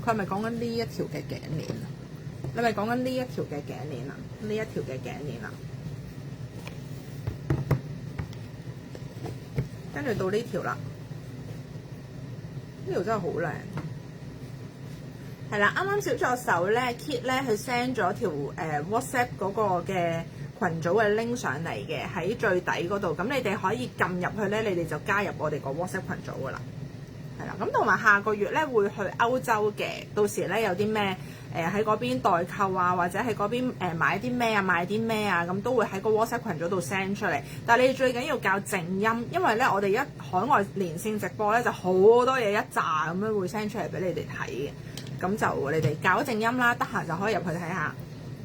佢係咪講緊呢一條嘅頸鏈啊？你咪講緊呢一條嘅頸鏈啊？呢一條嘅頸鏈啊？跟住到呢條啦，呢條真係好靚。係啦，啱啱小助手咧 Kit 咧佢 send 咗條WhatsApp 嗰個嘅群組嘅 link 上嚟嘅，喺最底嗰度，咁你哋可以撳入去咧，你哋就加入我哋個 WhatsApp 群組噶啦。係啦，咁同埋下個月咧會去歐洲嘅，到時咧有啲咩喺嗰邊代購啊，或者喺嗰邊買啲咩啊，買啲咩啊，咁都會喺個 WhatsApp 群組度 send 出嚟。但係你哋最緊要教靜音，因為咧我哋一海外連線直播咧就好多嘢一紮咁樣會 send 出嚟俾你哋睇嘅。咁就你哋教咗靜音啦，得閒就可以入去睇下。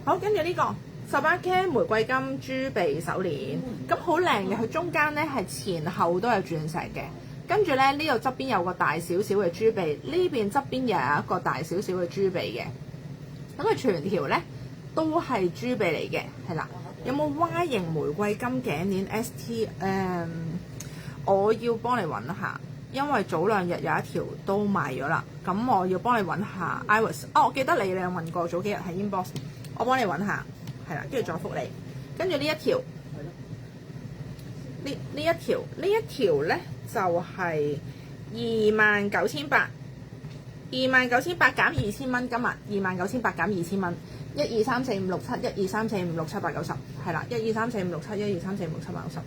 好，跟住呢個18K 玫瑰金珠鼻手鏈，咁好靚嘅，佢中間咧係前後都係鑽石嘅。跟住咧呢度側邊有個大少少嘅珠鼻，呢邊側邊又有一個大少少嘅珠鼻嘅。咁佢全條咧都係珠鼻嚟嘅，係啦。有冇 Y 型玫瑰金頸鏈 ST？ 我要幫你揾下。因為早兩日有一條都賣咗啦，咁我要幫你揾下 Iris。哦，我記得你有問過早幾日喺 inbox， 我幫你揾下，係啦，跟住再覆你。跟住呢一條，呢一條咧就係29,800， 29,800減2000蚊，今日29,800減2000蚊，1 2 3 4 5 6 7 1 2 3 4 5 6 7 8 9 10，係啦，1 2 3 4 5 6 7 1 2 3 4 5 6 7 8 9 10。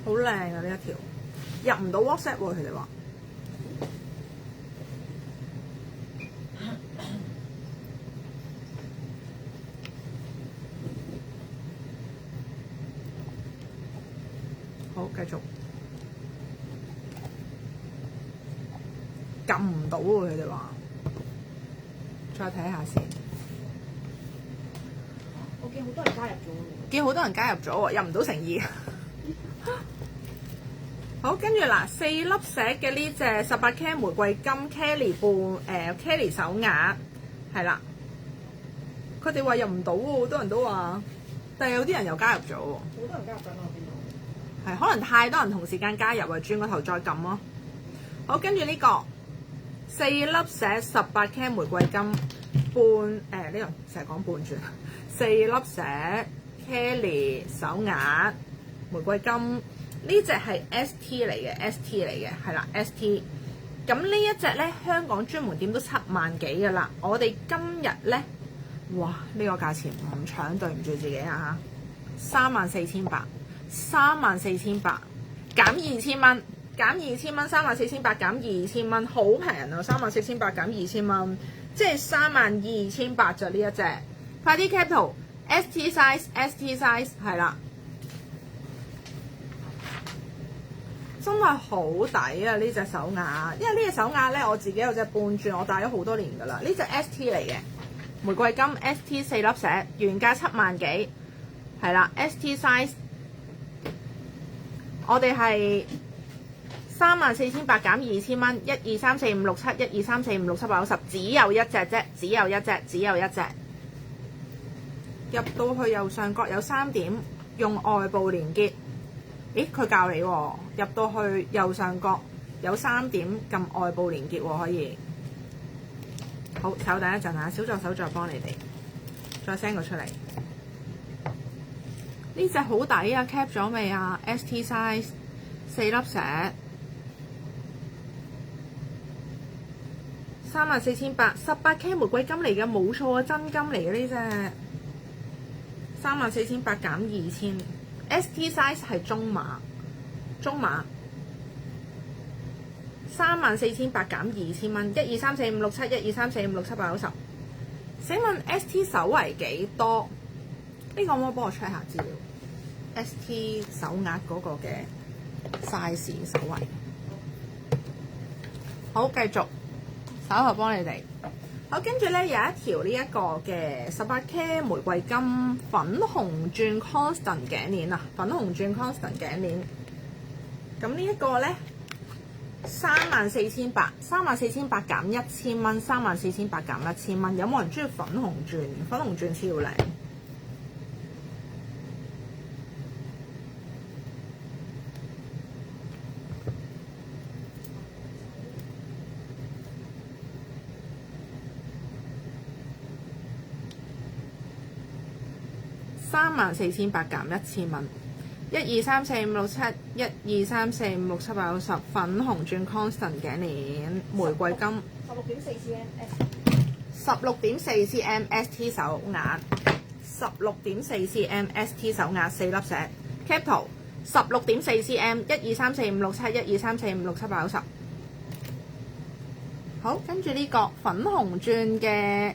好靚啊！呢一條入唔到 WhatsApp 喎，佢哋話。好，繼續。撳唔到喎，佢哋話。再睇下先。我見好多人加入咗。見好多人加入咗喎，入唔到誠意。好，跟住嗱，4粒石嘅呢隻18K 玫瑰金 Kelly Kelly 手鐲，係啦。佢哋話入唔到喎，好多人都話，但係有啲人又加入咗喎。好多人加入緊我見到。係，可能太多人同時間加入啊，轉個頭再撳咯。好，跟住呢個4粒石18K 玫瑰金半呢個成日講半轉，4粒石 Kelly 手鐲玫瑰金。呢隻係 ST 嚟嘅，ST 嚟嘅，係啦 ST。咁呢一隻咧，香港專門店都7萬幾㗎啦。我哋今日咧，哇！呢個價錢唔搶，對唔住自己啊嚇，34,800， 34,800減2000蚊，減2000蚊，34,800減2000蚊，好平啊！34,800減2000蚊，即係32,800就呢一隻。快啲 cap 圖 ST size，ST size 係啦。真係好抵啊！呢隻手鐲，因為呢隻手鐲咧，我自己有隻半轉，我戴咗好多年㗎啦。呢隻 ST 嚟嘅玫瑰金 ST 4粒石，原價7萬幾，係啦 ST size， 我哋係34,800減2000蚊，1 2 3 4 5 6 7 1 2 3 4 5 6 7 8 9 10，只有一隻啫，只有一隻，只有一隻。入到去右上角有3點，用外部連結。咦，佢教你喎，入到去右上角有3點，撳外部連結喎，可以。好，稍等一陣啊，小助手再幫你哋，再 send 個出嚟。呢隻好抵啊 ，cap 咗未啊 ？ST size 4粒石，34,800 18K 玫瑰金嚟嘅，冇錯啊，真金嚟嘅呢隻，34,800減2000。ST size 係中碼，34,800減2000蚊，1 2 3 4 5 6 7 1 2 3 4 5 6 7 8 9 10。請問 ST 手圍幾多？呢個可唔可以幫我 check 下資料 ？ST 手鐲嗰個嘅 size 手圍。好，繼續稍後幫你哋。好，跟住咧有一條呢一個嘅18K 玫瑰金粉紅鑽 constant 頸鏈啊，粉紅鑽 constant 頸鏈。咁呢一個咧34,800， 34,800減1000蚊，34,800減1000蚊。有冇人中意粉紅鑽？粉紅鑽超靚。34,800減1000蚊。1 2 3 4 5 6 7 1 2 3 4 5 6 7 8 9 10粉紅鑽 constant 頸鏈玫瑰金16.4 cm16.4 cm ST 手鐲16.4 cm ST 手鐲4粒石 cap 圖16.4 cm 1 2 3 4 5 6 7 1 2 3 4 5 6 7 8 9 10。好，跟住呢個粉紅鑽嘅